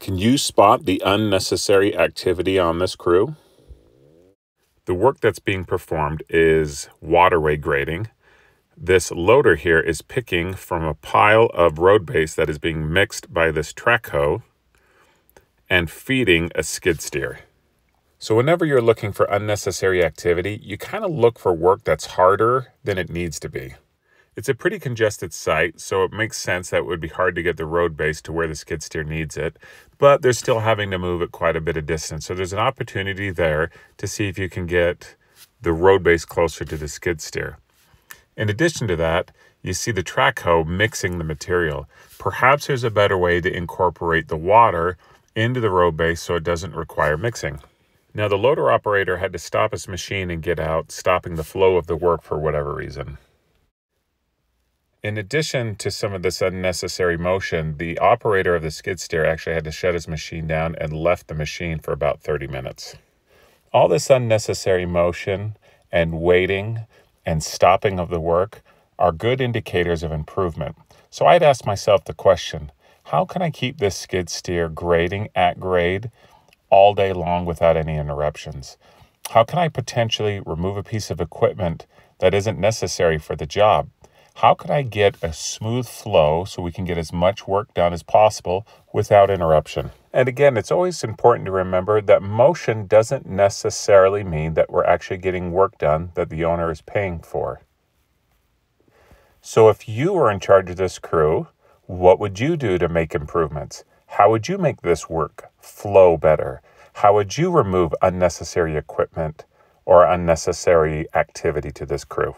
Can you spot the unnecessary activity on this crew? The work that's being performed is waterway grading. This loader here is picking from a pile of road base that is being mixed by this track hoe and feeding a skid steer. So whenever you're looking for unnecessary activity, you kind of look for work that's harder than it needs to be. It's a pretty congested site, so it makes sense that it would be hard to get the road base to where the skid steer needs it, but they're still having to move it quite a bit of distance. So there's an opportunity there to see if you can get the road base closer to the skid steer. In addition to that, you see the track hoe mixing the material. Perhaps there's a better way to incorporate the water into the road base so it doesn't require mixing. Now the loader operator had to stop his machine and get out, stopping the flow of the work for whatever reason. In addition to some of this unnecessary motion, the operator of the skid steer actually had to shut his machine down and left the machine for about 30 minutes. All this unnecessary motion and waiting and stopping of the work are good indicators of improvement. So I'd ask myself the question, how can I keep this skid steer grading at grade all day long without any interruptions? How can I potentially remove a piece of equipment that isn't necessary for the job? How can I get a smooth flow so we can get as much work done as possible without interruption? And again, it's always important to remember that motion doesn't necessarily mean that we're actually getting work done that the owner is paying for. So if you were in charge of this crew, what would you do to make improvements? How would you make this work flow better? How would you remove unnecessary equipment or unnecessary activity to this crew?